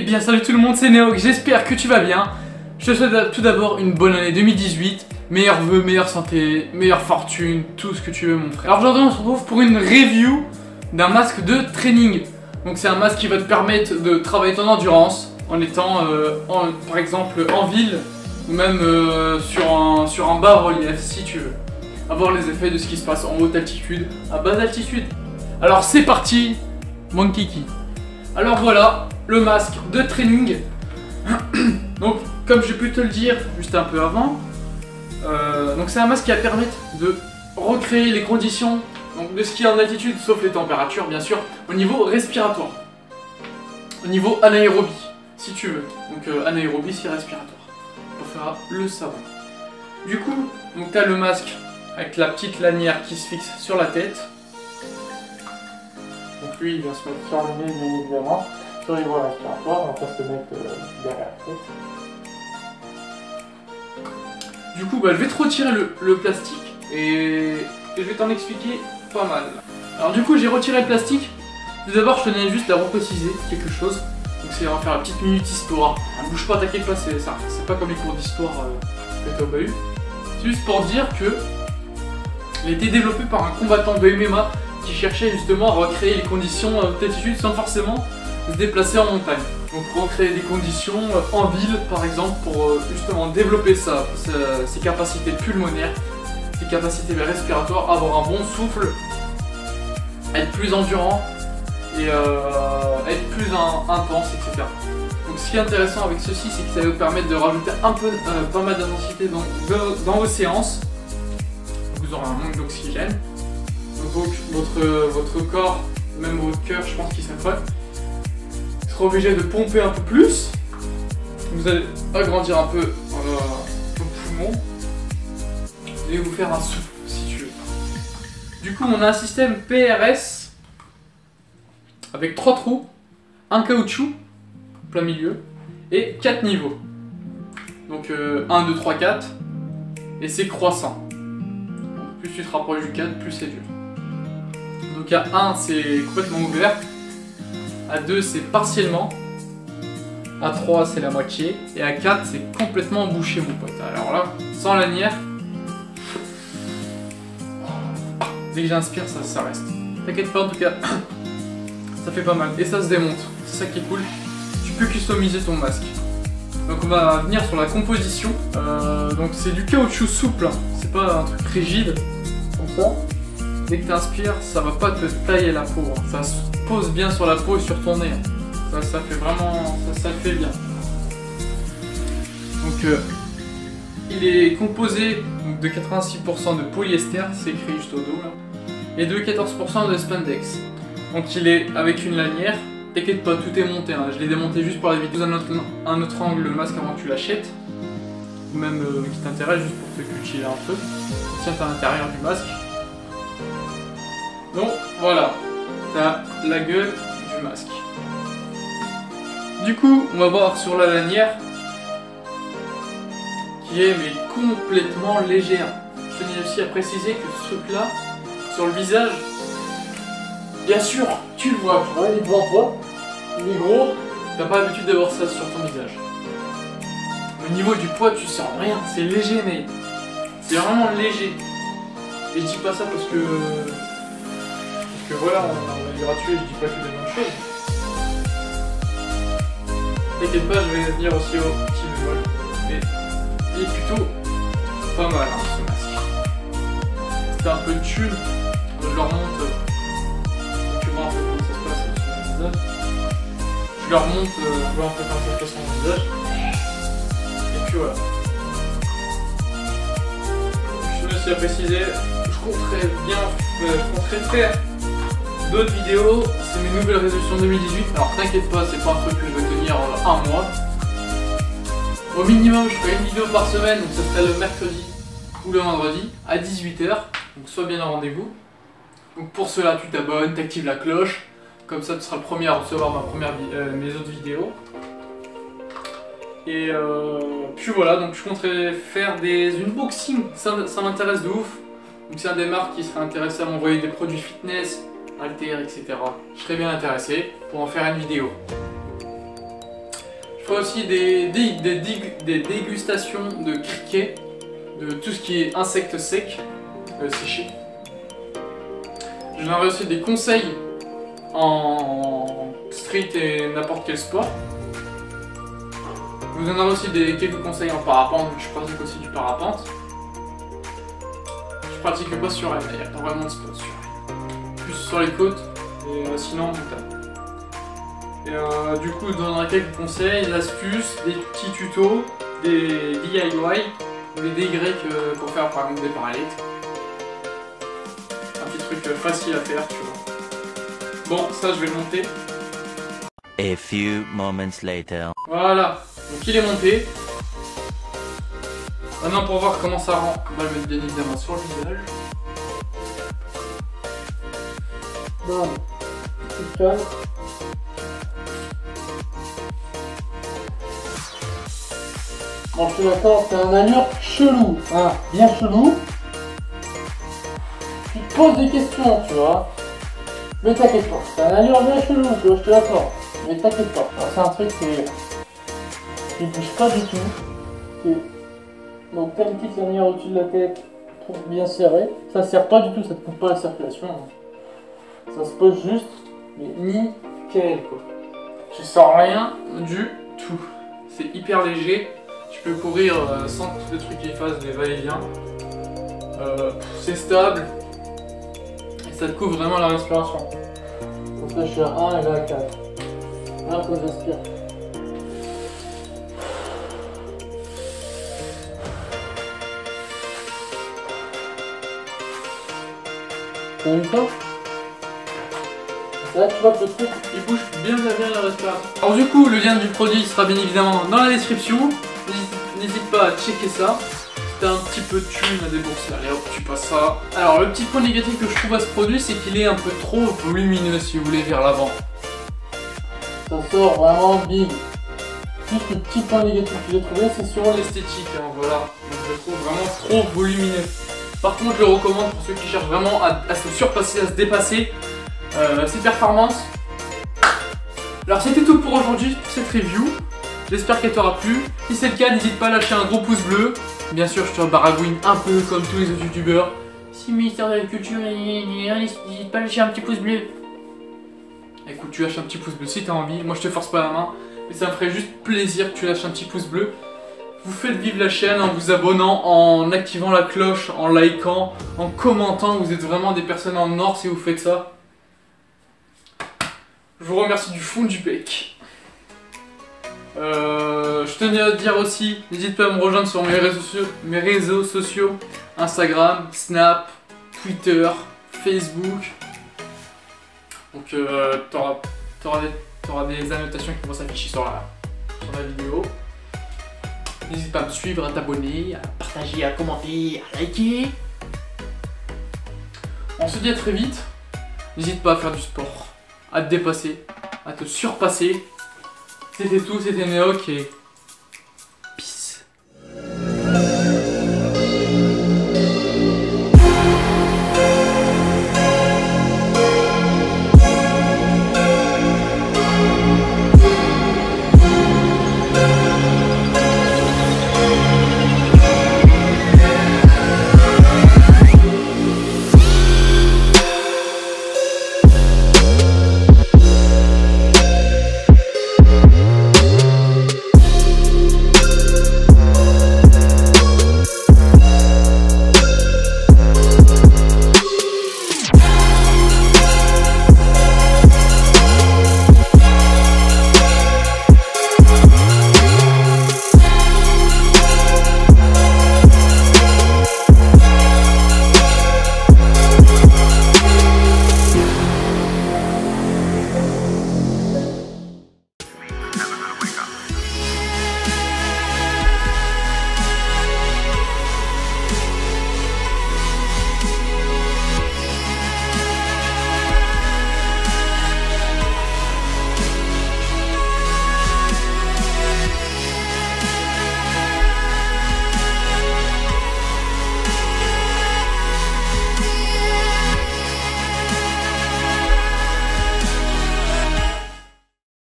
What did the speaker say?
bien salut tout le monde, c'est Néo, j'espère que tu vas bien. Je te souhaite tout d'abord une bonne année 2018. Meilleurs vœux, meilleure santé, meilleure fortune, tout ce que tu veux mon frère. Alors aujourd'hui on se retrouve pour une review d'un masque de training. Donc c'est un masque qui va te permettre de travailler ton endurance en étant par exemple en ville ou même sur un bas relief si tu veux. Avoir les effets de ce qui se passe en haute altitude, à basse altitude. Alors c'est parti mon kiki. Alors voilà le masque de training. Donc comme j'ai pu te le dire juste un peu avant, donc c'est un masque qui va permettre de recréer les conditions donc, de ski en altitude, sauf les températures bien sûr, au niveau respiratoire, au niveau anaérobie si tu veux. Donc anaérobie c'est respiratoire, pour faire le savon. Du coup, donc tu as le masque avec la petite lanière qui se fixe sur la tête. Donc lui il vient se mettre sur le nez bien évidemment, sur les voies respiratoires, on va pas se mettre derrière la tête. Du coup, je vais te retirer le plastique et je vais t'en expliquer pas mal. Alors du coup, j'ai retiré le plastique. Tout d'abord, je tenais juste à repréciser quelque chose. Donc c'est, on va faire la petite minute histoire. Bouge pas, t'inquiète pas, c'est pas comme les cours d'histoire que t'as pas eu. C'est juste pour dire que il a été développé par un combattant de MMA qui cherchait justement à recréer les conditions d'altitude sans forcément se déplacer en montagne. Donc recréer des conditions en ville par exemple pour justement développer ses capacités pulmonaires, ses capacités respiratoires, avoir un bon souffle, être plus endurant et être plus intense, etc. Donc ce qui est intéressant avec ceci, c'est que ça va vous permettre de rajouter un peu, pas mal d'intensité dans vos séances. Vous aurez un manque d'oxygène. Donc votre corps, même votre cœur, je pense qu'il s'affole. Sera obligé de pomper un peu plus. Vous allez agrandir un peu vos poumons et vous faire un souffle si tu veux. Du coup, on a un système PRS avec 3 trous, un caoutchouc plein milieu et 4 niveaux. Donc 1, 2, 3, 4 et c'est croissant. Donc, plus tu te rapproches du 4, plus c'est dur. Donc à 1, c'est complètement ouvert. À 2 c'est partiellement, à 3 c'est la moitié, et à 4 c'est complètement bouché mon pote. Alors là, sans lanière, dès que j'inspire ça reste. T'inquiète pas en tout cas, ça fait pas mal, et ça se démonte, c'est ça qui est cool. Tu peux customiser ton masque. Donc on va venir sur la composition, donc c'est du caoutchouc souple, hein. C'est pas un truc rigide, comme ça. Dès que tu inspires, ça va pas te tailler la peau, hein. Ça se pose bien sur la peau et sur ton nez. Ça fait vraiment, ça le fait bien. Donc il est composé de 86% de polyester, c'est écrit juste au dos là, et de 14% de spandex. Donc il est avec une lanière. T'inquiète pas, tout est monté, hein. Je l'ai démonté juste pour éviter un autre angle le masque avant que tu l'achètes. Ou même qui t'intéresse juste pour te cultiver un peu. Tiens, à l'intérieur du masque. Donc voilà, t'as la gueule du masque. Du coup, on va voir sur la lanière qui est mais complètement légère. Je tenais aussi à préciser que ce truc là, sur le visage, bien sûr, tu le vois, tu vois, il est devant toi, il est gros, t'as pas l'habitude d'avoir ça sur ton visage. Au niveau du poids, tu sens rien, c'est léger, mais c'est vraiment léger. Et je dis pas ça parce que voilà, on est gratuit, je dis pas que des bonnes choses. T'inquiète pas, je vais venir aussi au petit bémol. Mais il est plutôt pas mal hein, ce masque. C'est un peu de thune, je leur monte. Tu vois un peu comment ça se passe sur mon visage. Je leur monte, je vois un peu comment ça se passe sur mon visage. Et puis voilà. Je me suis précisé, je compterais faire d'autres vidéos, c'est mes nouvelles résolutions 2018. Alors t'inquiète pas, c'est pas un truc que je vais tenir un mois. Au minimum, je ferai une vidéo par semaine, donc ça serait le mercredi ou le vendredi à 18 h. Donc sois bien au rendez-vous. Donc pour cela, tu t'abonnes, t'actives la cloche. Comme ça, tu seras le premier à recevoir mes autres vidéos. Et puis voilà, donc je compterais faire des unboxings. Ça m'intéresse de ouf. Donc c'est un des marques qui serait intéressé à m'envoyer des produits fitness, haltères, etc. Je serais bien intéressé pour en faire une vidéo. Je ferai aussi des dégustations de criquets, de tout ce qui est insectes secs, séchés. Je donnerai aussi des conseils en street et n'importe quel sport. Je vous donnerai aussi quelques conseils en parapente, je pratique aussi du parapente. Je pratique pas sur elle, il n'y a pas vraiment de sport sur elle. Plus sur les côtes, et sinon en montagne. Et du coup, je donnerai quelques conseils, des astuces, des petits tutos, des DIY, des DY pour faire par exemple des parallèles. Un petit truc facile à faire, tu vois. Bon, ça je vais le monter. A few moments later. Voilà, donc il est monté. Maintenant pour voir comment ça rend, on va le mettre bien évidemment sur le visage. Bon, petit calme. Bon, je suis d'accord, c'est un allure chelou, hein, bien chelou. Tu te poses des questions, tu vois. Mais t'inquiète pas, c'est un allure bien chelou, tu vois, je suis d'accord. Mais t'inquiète pas, c'est un truc qui bouge pas du tout. Donc t'as une petite lanière au-dessus de la tête pour bien serrer. Ça serre pas du tout, ça te coupe pas la circulation. Ça se pose juste, mais nickel quoi. Tu sens rien du tout. C'est hyper léger. Tu peux courir sans que le truc qui fasse des va-et-vient. C'est stable. Et ça te couvre vraiment la respiration. Donc là je suis à 1 et là à 4. Là quand j'aspire. T'as vu ça? Là tu vois que le truc il bouge bien la respiration. Alors du coup le lien du produit sera bien évidemment dans la description. N'hésite pas à checker ça. Si t'as un petit peu de thune à débourser, allez hop tu passes ça. Alors le petit point négatif que je trouve à ce produit c'est qu'il est un peu trop volumineux si vous voulez vers l'avant. Ça sort vraiment big. Juste le petit point négatif que j'ai trouvé c'est sur l'esthétique, hein, voilà. Donc je le trouve vraiment trop volumineux. Par contre je le recommande pour ceux qui cherchent vraiment à se surpasser, à se dépasser. Ses performances. Alors c'était tout pour aujourd'hui, pour cette review. J'espère qu'elle t'aura plu. Si c'est le cas, n'hésite pas à lâcher un gros pouce bleu. Bien sûr, je te baragouine un peu comme tous les autres youtubeurs. Si ministère de la Culture, n'hésite pas à lâcher un petit pouce bleu. Écoute, tu lâches un petit pouce bleu si t'as envie. Moi, je te force pas la main. Mais ça me ferait juste plaisir que tu lâches un petit pouce bleu. Vous faites vivre la chaîne en vous abonnant, en activant la cloche, en likant, en commentant. Vous êtes vraiment des personnes en or si vous faites ça. Je vous remercie du fond du bec. Je tenais à te dire aussi, n'hésite pas à me rejoindre sur mes réseaux sociaux, Instagram, Snap, Twitter, Facebook. Donc t'auras des annotations qui vont s'afficher sur la vidéo. N'hésite pas à me suivre, à t'abonner, à partager, à commenter, à liker. On se dit à très vite. N'hésite pas à faire du sport, à te dépasser, à te surpasser. C'était tout, c'était Néoc et